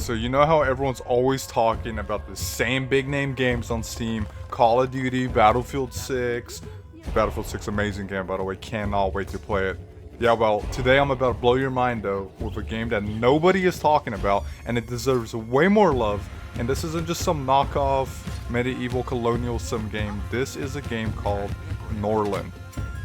so you know how everyone's always talking about the same big name games on Steam, Call of Duty, Battlefield 6. Battlefield 6, amazing game, by the way, cannot wait to play it. Yeah, well, today I'm about to blow your mind though with a game that nobody is talking about, and it deserves way more love. And this isn't just some knockoff medieval colonial sim game. This is a game called Norland.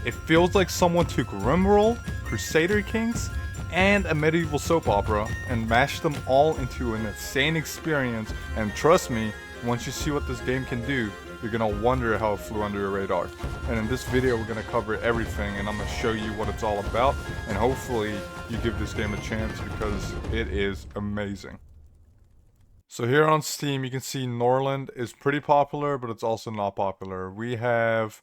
It feels like someone took RimWorld, Crusader Kings, and a medieval soap opera and mashed them all into an insane experience. And trust me, once you see what this game can do, you're gonna wonder how it flew under your radar. And in this video we're gonna cover everything, and I'm gonna show you what it's all about, and hopefully you give this game a chance because it is amazing. So here on Steam you can see Norland is pretty popular, but it's also not popular. We have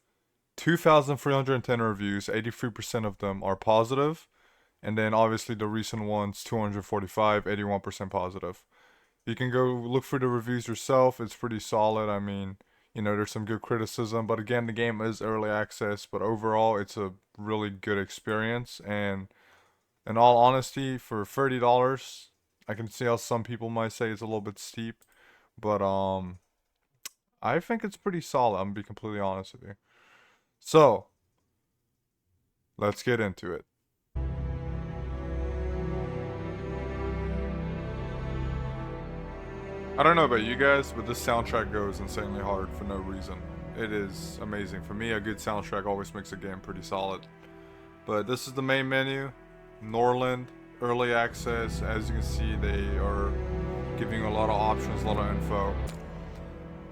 2,310 reviews, 83% of them are positive, and then obviously the recent ones, 245, 81% positive. You can go look for the reviews yourself. It's pretty solid. I mean, you know, there's some good criticism, but again, the game is early access, but overall it's a really good experience. And in all honesty, for $30, I can see how some people might say it's a little bit steep, but I think it's pretty solid. I'm gonna be completely honest with you. So let's get into it. I don't know about you guys, but this soundtrack goes insanely hard for no reason. It is amazing. For me, a good soundtrack always makes a game pretty solid. But this is the main menu. Norland, early access. As you can see, they are giving you a lot of options, a lot of info.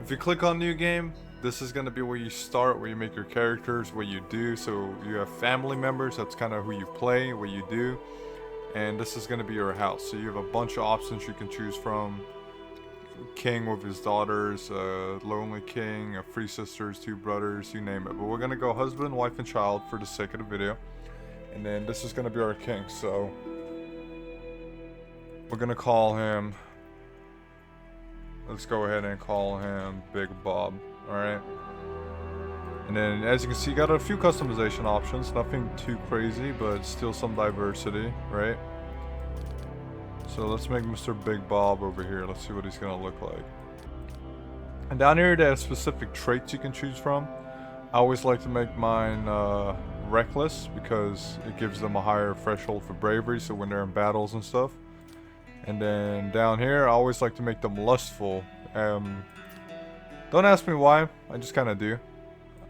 If you click on new game, this is going to be where you start, where you make your characters, what you do. So you have family members, that's kind of who you play, what you do. And this is going to be your house. So you have a bunch of options you can choose from. King with his daughters, lonely king, 3 sisters, 2 brothers, you name it. But we're gonna go husband, wife, and child for the sake of the video. And then this is gonna be our king, so we're gonna call him, let's go ahead and call him Big Bob. Alright, and then as you can see, got a few customization options, nothing too crazy, but still some diversity, right? So let's make Mr. Big Bob over here. Let's see what he's gonna look like. And down here they have specific traits you can choose from. I always like to make mine reckless because it gives them a higher threshold for bravery, so when they're in battles and stuff. And then down here I always like to make them lustful. Don't ask me why, I just kind of do.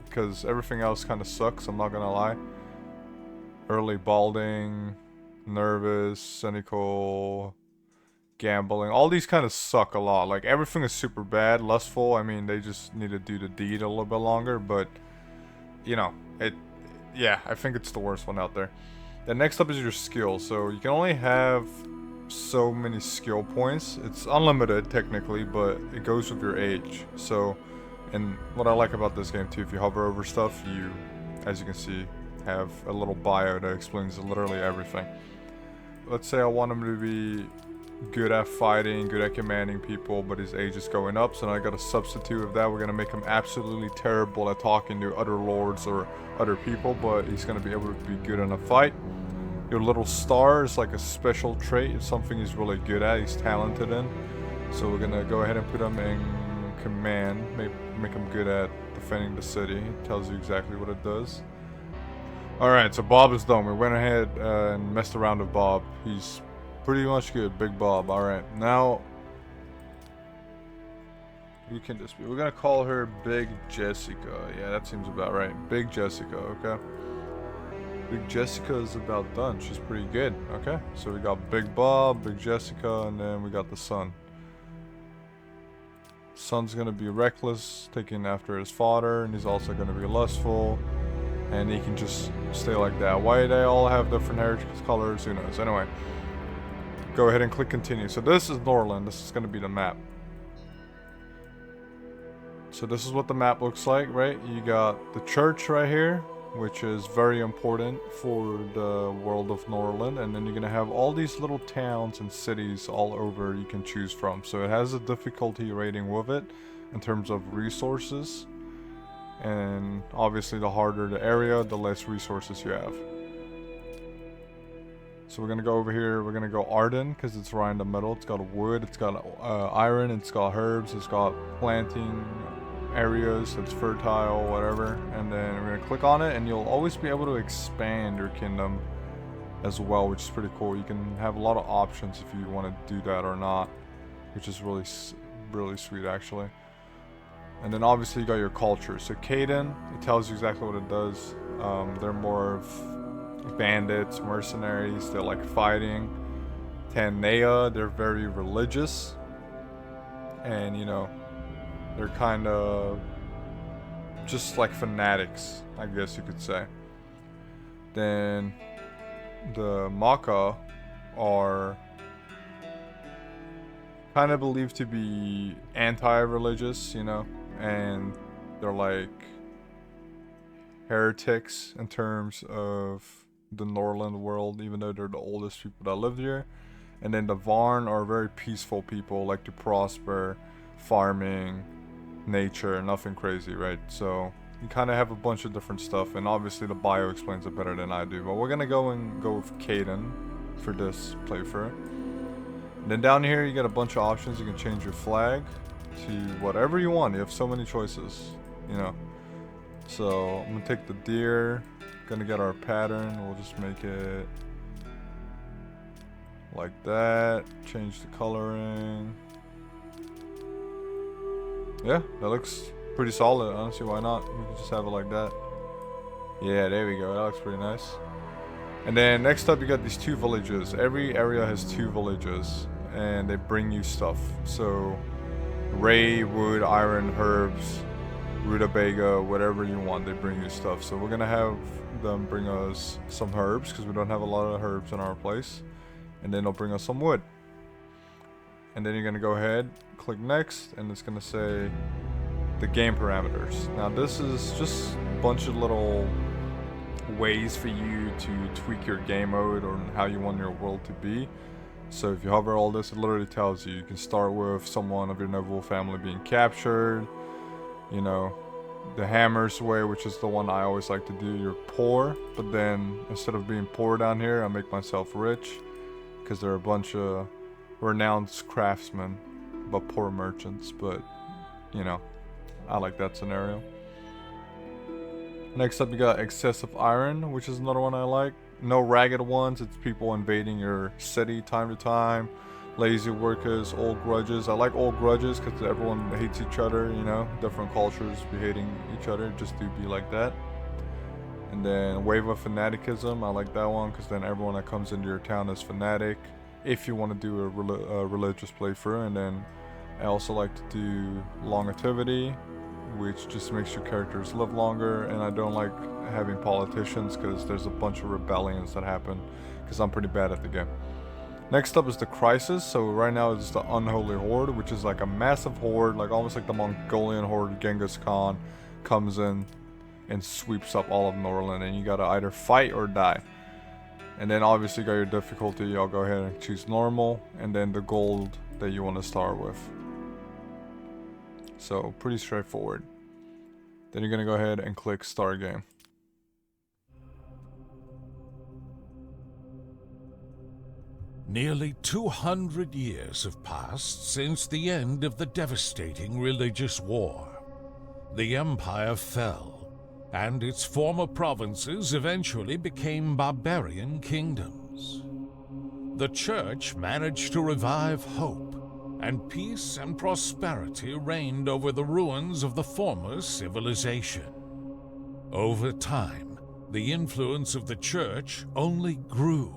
Because everything else kind of sucks, I'm not gonna lie. Early balding, nervous, cynical, gambling, all these kind of suck a lot. Like, everything is super bad. Lustful, I mean, they just need to do the deed a little bit longer, but you know, yeah, I think it's the worst one out there. Then next up is your skill. So you can only have so many skill points. It's unlimited technically, but it goes with your age. So, and what I like about this game too, if you hover over stuff, you, as you can see, have a little bio that explains literally everything. Let's say I want him to be good at fighting, good at commanding people, but his age is going up, so now I got a substitute of that. We're gonna make him absolutely terrible at talking to other lords or other people, but he's gonna be able to be good in a fight. Your little star is like a special trait. It's something he's really good at, he's talented in. So we're gonna go ahead and put him in command, make him good at defending the city. It tells you exactly what it does. Alright, so Bob is done. We went ahead and messed around with Bob. He's pretty much good, Big Bob. Alright, now who can this be? We're gonna call her Big Jessica. Yeah, that seems about right. Big Jessica, okay. Big Jessica is about done. She's pretty good, okay. So we got Big Bob, Big Jessica, and then we got the son. Son's gonna be reckless, taking after his father, and he's also gonna be lustful. And he can just stay like that. Why they all have different heritage colors, who knows. Anyway, go ahead and click continue. So this is Norland. This is going to be the map. So this is what the map looks like, right? You got the church right here, which is very important for the world of Norland. And then you're going to have all these little towns and cities all over you can choose from. So it has a difficulty rating with it in terms of resources. And obviously the harder the area, the less resources you have. So we're gonna go over here. We're gonna go Arden because it's right in the middle. It's got wood. It's got iron. It's got herbs. It's got planting areas. It's fertile, whatever. And then we're gonna click on it, and you'll always be able to expand your kingdom as well, which is pretty cool. You can have a lot of options if you want to do that or not, which is really sweet actually. And then obviously you got your culture. So Caden, it tells you exactly what it does. They're more of bandits, mercenaries. They're like fighting. Tanea, they're very religious, and you know, they're kind of just like fanatics, I guess you could say. Then the Maka are kind of believed to be anti-religious, you know, and they're like heretics in terms of the Norland world, even though they're the oldest people that lived here. And then the Varn are very peaceful people, like to prosper, farming, nature, nothing crazy, right? So you kind of have a bunch of different stuff, and obviously the bio explains it better than I do. But we're gonna go with Caden for this playthrough. And then down here you get a bunch of options. You can change your flag to whatever you want. You have so many choices, you know. So I'm gonna take the deer. Gonna get our pattern. We'll just make it like that. Change the coloring. Yeah, that looks pretty solid. I don't see why not. We can just have it like that. Yeah, there we go. That looks pretty nice. And then next up, you got these 2 villages. Every area has 2 villages, and they bring you stuff. So ray, wood, iron, herbs, rutabaga, whatever you want, they bring you stuff. So we're gonna have them bring us some herbs because we don't have a lot of herbs in our place, and then they'll bring us some wood. And then you're gonna go ahead, click next, and it's gonna say the game parameters. Now this is just a bunch of little ways for you to tweak your game mode or how you want your world to be. So if you hover all this, it literally tells you. You can start with someone of your noble family being captured, you know, the hammers way, which is the one I always like to do. You're poor, but then instead of being poor down here, I make myself rich because there are a bunch of renowned craftsmen but poor merchants. But you know, I like that scenario. Next up, you got excessive iron, which is another one I like. No ragged ones. It's people invading your city time to time. Lazy workers, old grudges. I like old grudges because everyone hates each other, you know. Different cultures be hating each other. Just do be like that. And then wave of fanaticism. I like that one because then everyone that comes into your town is fanatic. If you want to do a religious playthrough. And then I also like to do longevity, which just makes your characters live longer. And I don't like having politicians because there's a bunch of rebellions that happen because I'm pretty bad at the game. Next up is the crisis. So right now it's the unholy horde, which is like a massive horde, like almost like the Mongolian horde. Genghis Khan comes in and sweeps up all of Norland, and you gotta either fight or die. And then obviously you got your difficulty. I'll go ahead and choose normal, and then the gold that you want to start with. So pretty straightforward. Then you're gonna go ahead and click start game. Nearly 200 years have passed since the end of the devastating religious war. The empire fell, and its former provinces eventually became barbarian kingdoms. The church managed to revive hope, and peace and prosperity reigned over the ruins of the former civilization. Over time, the influence of the church only grew.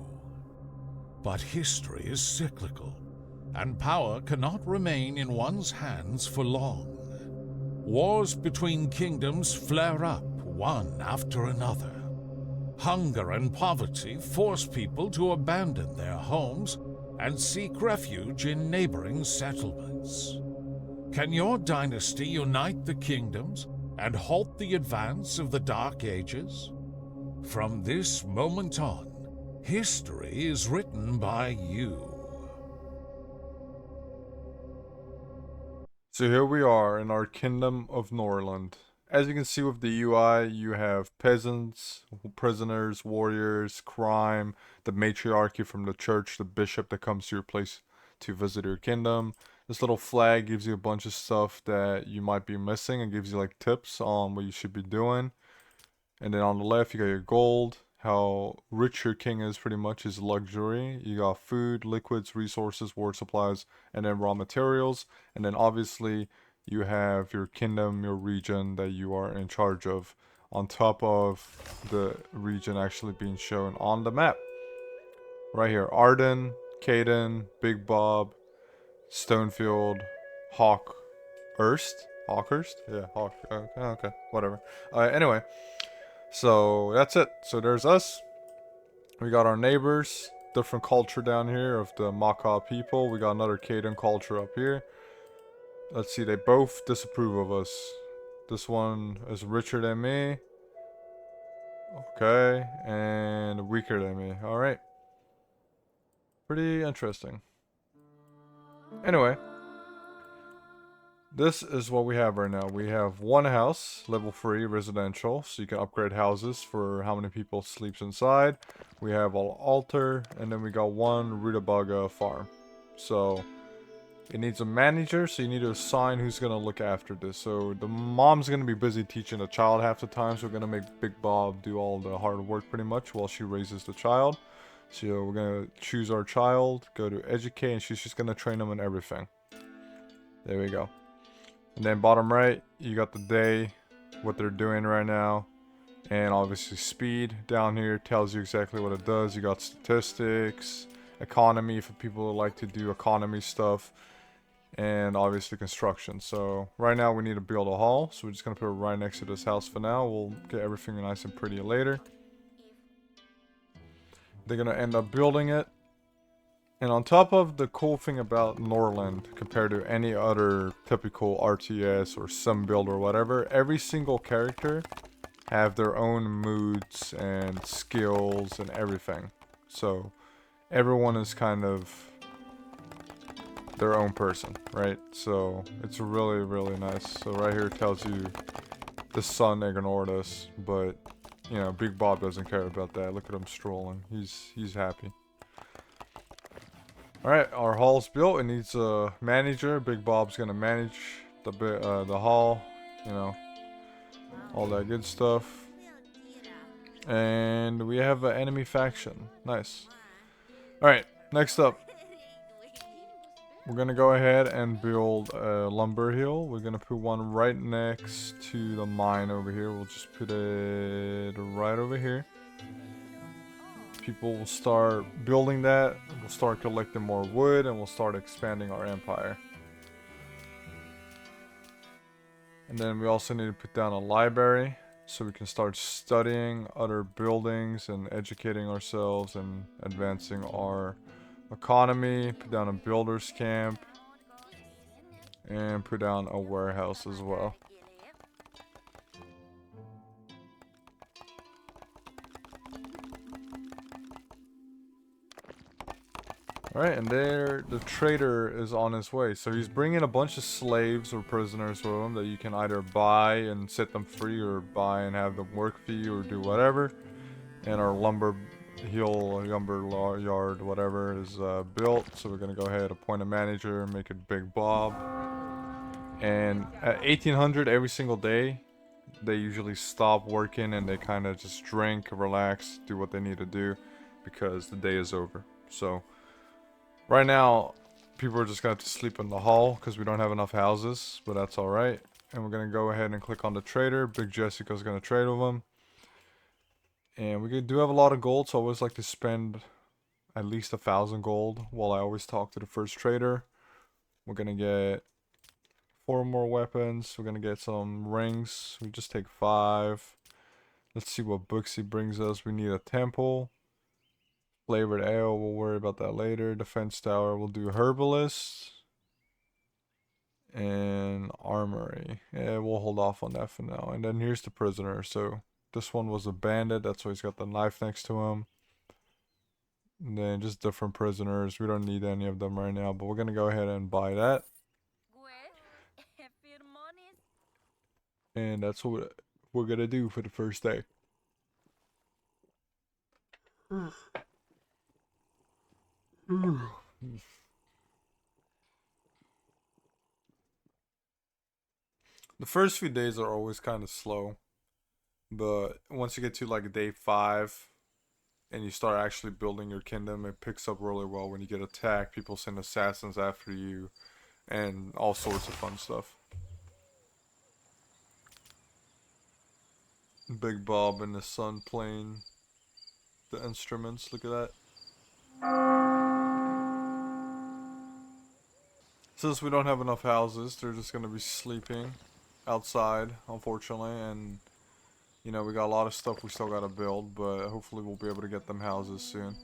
But history is cyclical, and power cannot remain in one's hands for long. Wars between kingdoms flare up, one after another. Hunger and poverty force people to abandon their homes and seek refuge in neighboring settlements. Can your dynasty unite the kingdoms and halt the advance of the Dark Ages? From this moment on, history is written by you. So here we are in our Kingdom of Norland, as you can see with the UI, you have peasants, prisoners, warriors, crime, the matriarchy from the church, the bishop that comes to your place to visit your kingdom. This little flag gives you a bunch of stuff that you might be missing and gives you like tips on what you should be doing. And then on the left, you got your gold, how rich your king is pretty much is luxury. You got food, liquids, resources, war supplies, and then raw materials. And then obviously you have your kingdom, your region that you are in charge of, on top of the region actually being shown on the map. Right here, Arden, Caden, Big Bob, Stonefield, Hawkhurst? Yeah, Hawk. Okay, whatever. Anyway, so that's it. So there's us. We got our neighbors, different culture down here of the Maka people. We got another Caden culture up here. Let's see, they both disapprove of us. This one is richer than me. Okay, and weaker than me. Alright. Pretty interesting. Anyway, this is what we have right now. We have one house, level 3, residential, so you can upgrade houses for how many people sleeps inside. We have an altar, and then we got one rutabaga farm. So it needs a manager, so you need to assign who's going to look after this. So the mom's going to be busy teaching the child half the time, so we're going to make Big Bob do all the hard work pretty much while she raises the child. So we're going to choose our child, go to educate, and she's just going to train them in everything. There we go. And then bottom right, you got the day, what they're doing right now. And obviously speed down here tells you exactly what it does. You got statistics, economy for people who like to do economy stuff. And obviously construction. So right now we need to build a hall. So we're just going to put it right next to this house for now. We'll get everything nice and pretty later. They're going to end up building it. And on top of the cool thing about Norland, compared to any other typical RTS or sim build or whatever, every single character have their own moods and skills and everything. So everyone is kind of their own person, right? So it's really, really nice. So right here it tells you the sun ignored us, but you know, Big Bob doesn't care about that. Look at him strolling. He's happy. Alright, our hall's built. It needs a manager. Big Bob's gonna manage the hall, you know, all that good stuff. And we have an enemy faction. Nice. Alright, next up. We're gonna go ahead and build a lumber hill. We're gonna put one right next to the mine over here. We'll just put it right over here. People will start building that. We'll start collecting more wood and we'll start expanding our empire. And then we also need to put down a library so we can start studying other buildings and educating ourselves and advancing our economy. Put down a builder's camp and put down a warehouse as well. Alright, and there, the trader is on his way. So he's bringing a bunch of slaves or prisoners with him that you can either buy and set them free, or buy and have them work for you, or do whatever. And our lumber yard, whatever, is built. So we're going to go ahead, appoint a manager, make it Big Bob. And at 1800 every single day, they usually stop working and they kind of just drink, relax, do what they need to do, because the day is over. So right now, people are just going to have to sleep in the hall because we don't have enough houses, but that's alright. And we're going to go ahead and click on the trader. Big Jessica's going to trade with him. And we do have a lot of gold, so I always like to spend at least 1,000 gold while I always talk to the first trader. We're going to get 4 more weapons. We're going to get some rings. We just take 5. Let's see what books he brings us. We need a temple. Flavored ale, we'll worry about that later. Defense tower, we'll do herbalist. And armory. Yeah, we'll hold off on that for now. And then here's the prisoner. So this one was a bandit, that's why he's got the knife next to him. And then just different prisoners. We don't need any of them right now, but we're gonna go ahead and buy that. And that's what we're gonna do for the first day. The first few days are always kind of slow, but once you get to like day 5 and you start actually building your kingdom, it picks up really well. When you get attacked, people send assassins after you, and all sorts of fun stuff. Big Bob and his son playing the instruments. Look at that. Since we don't have enough houses, they're just gonna be sleeping outside, unfortunately, and you know, we got a lot of stuff we still gotta build, but hopefully we'll be able to get them houses soon.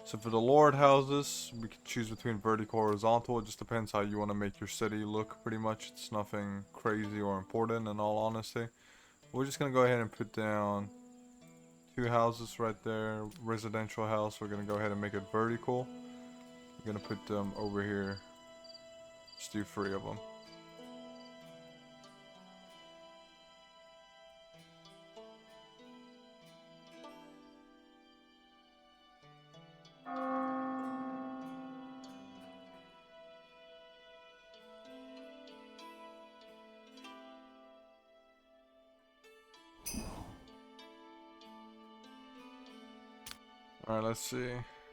So for the Lord houses, we can choose between vertical or horizontal. It just depends how you want to make your city look, pretty much. It's nothing crazy or important, in all honesty. We're just gonna go ahead and put down 2 houses right there. Residential house, we're gonna go ahead and make it vertical. We're gonna put them over here. Just do 3 of them. Alright, let's see.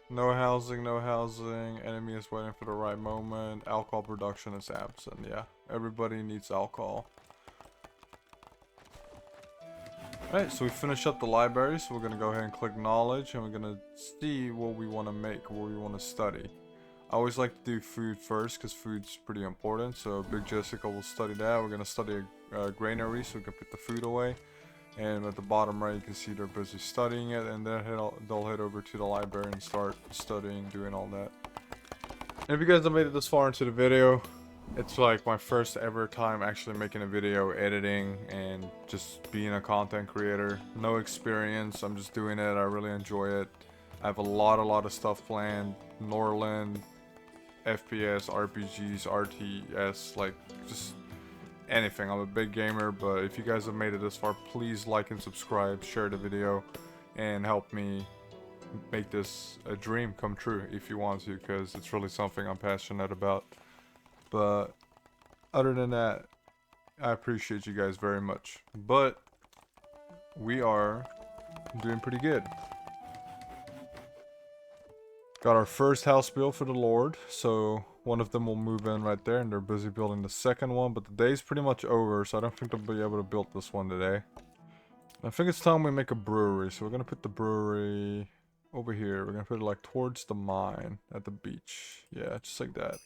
No housing, no housing. Enemy is waiting for the right moment. Alcohol production is absent. Yeah, everybody needs alcohol. Alright, so we finished up the library, so we're going to go ahead and click knowledge, and we're going to see what we want to make, what we want to study. I always like to do food first, because food's pretty important, so Big Jessica will study that. We're going to study a granary, so we can put the food away. And at the bottom right, you can see they're busy studying it, and then they'll head over to the library and start studying, doing all that. And if you guys have made it this far into the video, it's like my first ever time actually making a video, editing, and just being a content creator. No experience, I'm just doing it, I really enjoy it. I have a lot of stuff planned. Norland, FPS, RPGs, RTS, like just anything. I'm a big gamer, but if you guys have made it this far, please like and subscribe, share the video, and help me make this a dream come true if you want to, because it's really something I'm passionate about. But other than that, I appreciate you guys very much. But we are doing pretty good. Got our first house built for the Lord, so one of them will move in right there, and they're busy building the second one, but the day's pretty much over, so I don't think they'll be able to build this one today. I think it's time we make a brewery, so we're gonna put the brewery over here. We're gonna put it like towards the mine at the beach. Yeah, just like that.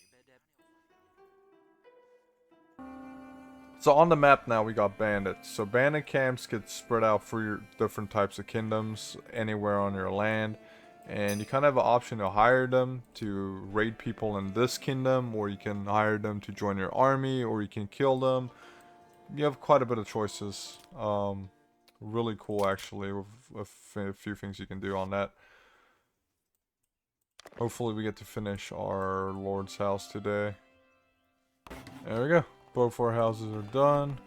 So on the map now we got bandits. So bandit camps get spread out for your different types of kingdoms anywhere on your land. And you kind of have an option to hire them to raid people in this kingdom, or you can hire them to join your army, or you can kill them. You have quite a bit of choices. Really cool actually, with a few things you can do on that. Hopefully we get to finish our Lord's house today. There we go. Both our houses are done.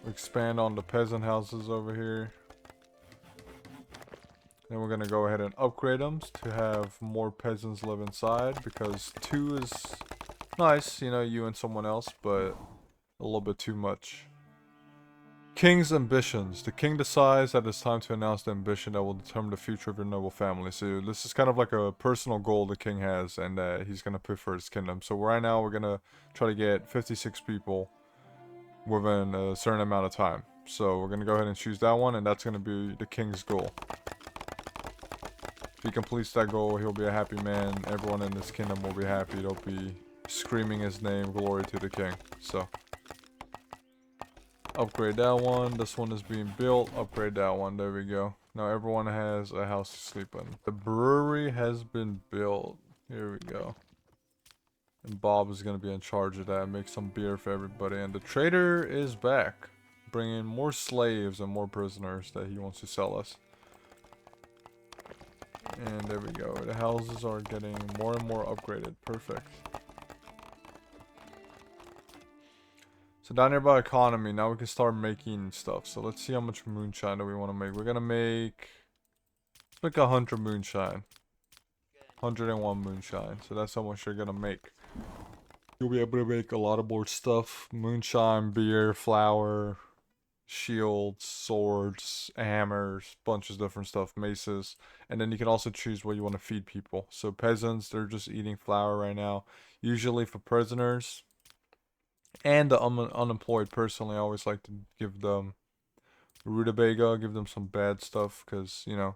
Expand on the peasant houses over here. Then we're gonna go ahead and upgrade them to have more peasants live inside, because 2 is nice, you know, you and someone else, but a little bit too much. King's ambitions. The king decides that it's time to announce the ambition that will determine the future of your noble family. So this is kind of like a personal goal the king has, and he's gonna put for his kingdom. So right now we're gonna try to get 56 people within a certain amount of time. So we're gonna go ahead and choose that one, and that's gonna be the king's goal. If he completes that goal, he'll be a happy man. Everyone in this kingdom will be happy. They'll be screaming his name, glory to the king. So upgrade that one. This one is being built. Upgrade that one. There we go. Now everyone has a house to sleep in. The brewery has been built. Here we go. And Bob is going to be in charge of that. Make some beer for everybody. And the trader is back, bringing more slaves and more prisoners that he wants to sell us. And there we go. The houses are getting more and more upgraded. Perfect. So down here by economy, now we can start making stuff. So let's see how much moonshine do we want to make. We're gonna make 100 moonshine. 101 moonshine. So that's how much you're gonna make. You'll be able to make a lot of more stuff. Moonshine, beer, flour, shields, swords, hammers, bunches of different stuff, maces. And then you can also choose what you want to feed people. So peasants, they're just eating flour right now. Usually for prisoners. And the unemployed, personally, I always like to give them rutabaga, give them some bad stuff, because, you know,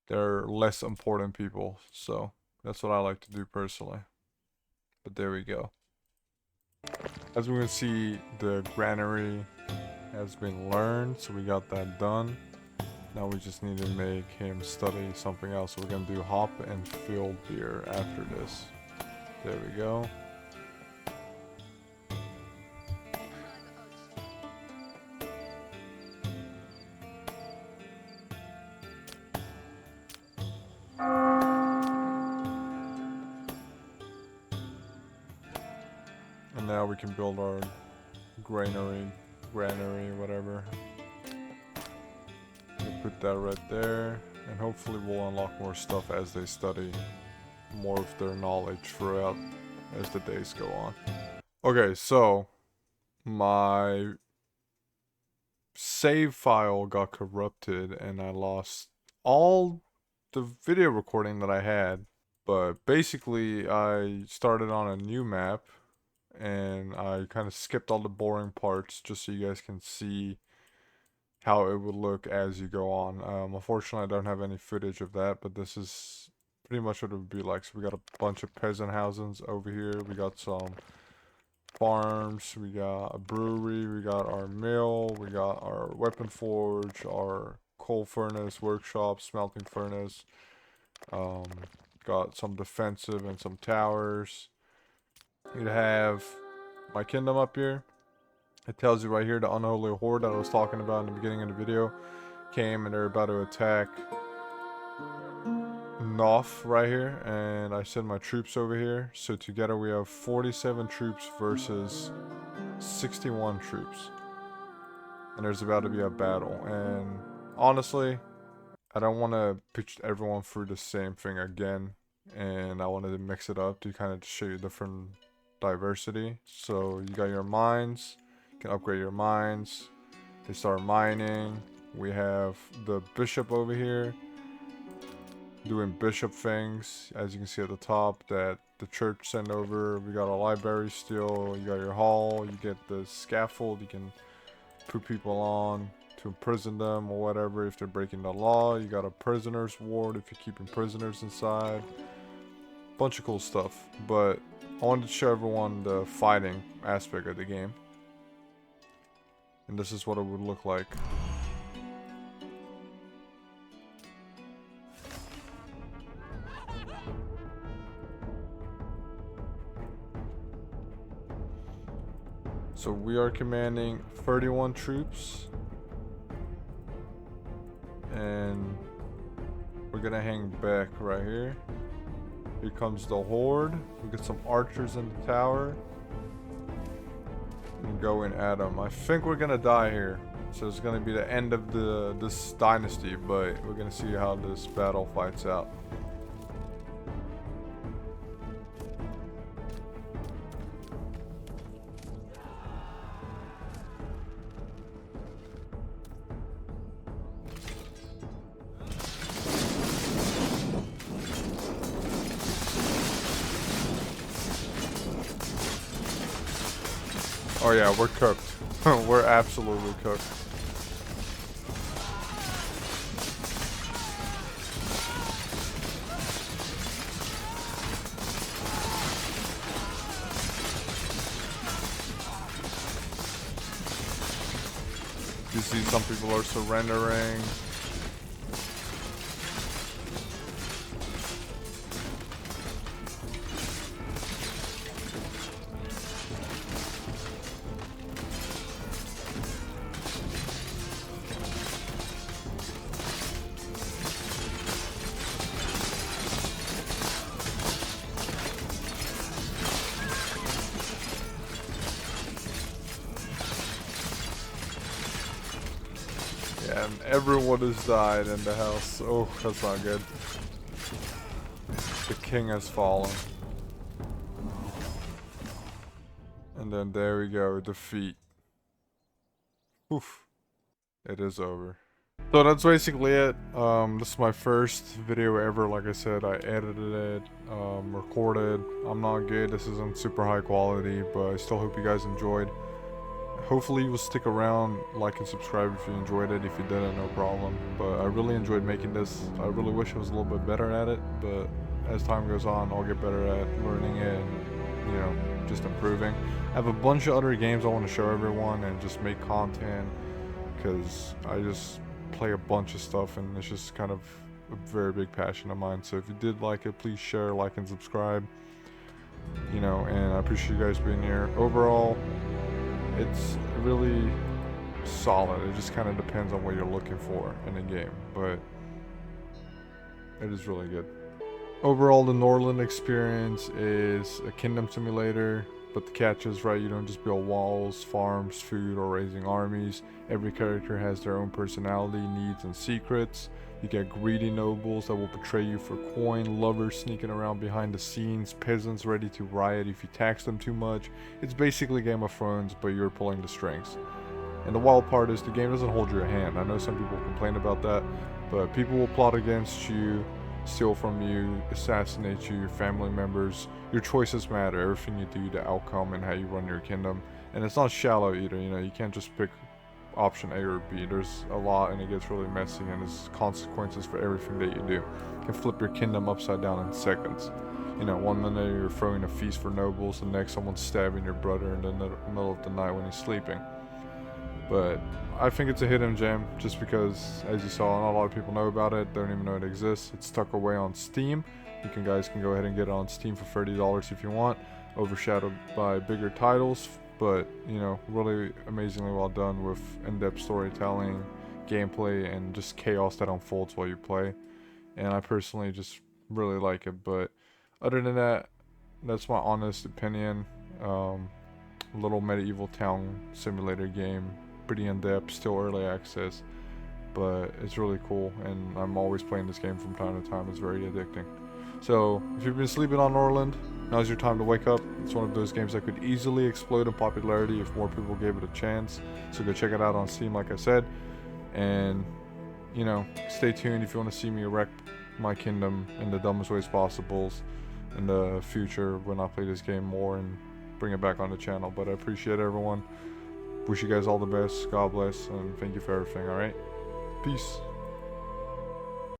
they're less important people. So that's what I like to do personally. But there we go. As we can see, the granary has been learned, so we got that done. Now we just need to make him study something else. So we're going to do hop and field beer after this. There we go. And now we can build our granary, whatever. We'll put that right there, and hopefully we'll unlock more stuff as they study more of their knowledge throughout as the days go on. Okay, so my save file got corrupted and I lost all the video recording that I had. But basically I started on a new map and I kind of skipped all the boring parts just so you guys can see how it would look as you go on. Unfortunately, I don't have any footage of that, but this is pretty much what it would be like. So we got a bunch of peasant houses over here. We got some farms. We got a brewery. We got our mill. We got our weapon forge, our coal furnace, workshop, smelting furnace. Got some defensive and some towers. You have my kingdom up here. It tells you right here the unholy horde that I was talking about in the beginning of the video came and they're about to attack North right here, and I send my troops over here. So together we have 47 troops versus 61 troops, and there's about to be a battle. And honestly, I don't want to pitch everyone through the same thing again, and I wanted to mix it up to kind of show you different diversity. So you got your mines. Can upgrade your mines. They start mining. We have the bishop over here doing bishop things, as you can see at the top, that the church sent over. We got a library still. You got your hall. You get the scaffold you can put people on to imprison them or whatever if they're breaking the law. You got a prisoner's ward if you're keeping prisoners inside. Bunch of cool stuff, but I wanted to show everyone the fighting aspect of the game. And this is what it would look like. So we are commanding 31 troops. And we're gonna hang back right here. Here comes the horde. We get some archers in the tower. And go in at them. I think we're gonna die here, so it's gonna be the end of this dynasty, but we're gonna see how this battle fights out. Oh yeah, we're cooked. We're absolutely cooked. You see some people are surrendering. Yeah, and everyone has died in the house. Oh, that's not good. The king has fallen. And then there we go, defeat. Oof. It is over. So that's basically it. This is my first video ever. Like I said, I edited it, recorded. I'm not good. This isn't super high quality, but I still hope you guys enjoyed. Hopefully you will stick around, like and subscribe if you enjoyed it. If you didn't, no problem. But I really enjoyed making this. I really wish I was a little bit better at it, but as time goes on, I'll get better at learning it and, you know, just improving. I have a bunch of other games I want to show everyone and just make content, because I just play a bunch of stuff and it's just kind of a very big passion of mine. So if you did like it, please share, like, and subscribe. You know, and I appreciate you guys being here. Overall, it's really solid. It just kind of depends on what you're looking for in a game, but it is really good. Overall, the Norland experience is a kingdom simulator, but the catch is, right, you don't just build walls, farms, food, or raising armies. Every character has their own personality, needs, and secrets. You get greedy nobles that will betray you for coin, lovers sneaking around behind the scenes, peasants ready to riot if you tax them too much. It's basically Game of Thrones, but you're pulling the strings. And the wild part is the game doesn't hold your hand. I know some people complain about that, but people will plot against you, steal from you, assassinate you, your family members. Your choices matter. Everything you do, the outcome, and how you run your kingdom. And it's not shallow either. You know, you can't just pick option A or B. There's a lot, and it gets really messy, and there's consequences for everything that you do. You can flip your kingdom upside down in seconds. You know, one minute you're throwing a feast for nobles, the next someone's stabbing your brother in the middle of the night when he's sleeping. But I think it's a hidden gem, just because, as you saw, not a lot of people know about it, don't even know it exists. It's tucked away on Steam. You guys can go ahead and get it on Steam for $30 if you want. Overshadowed by bigger titles, but, you know, really amazingly well done with in-depth storytelling, gameplay, and just chaos that unfolds while you play. And I personally just really like it. But other than that, that's my honest opinion. Little medieval town simulator game, pretty in-depth, still early access, but it's really cool, and I'm always playing this game from time to time. It's very addicting. So if you've been sleeping on Norland, now's your time to wake up. It's one of those games that could easily explode in popularity if more people gave it a chance. So go check it out on Steam, like I said, and, you know, stay tuned if you want to see me wreck my kingdom in the dumbest ways possible in the future when I play this game more and bring it back on the channel. But I appreciate everyone. Wish you guys all the best. God bless, and thank you for everything. All right, peace.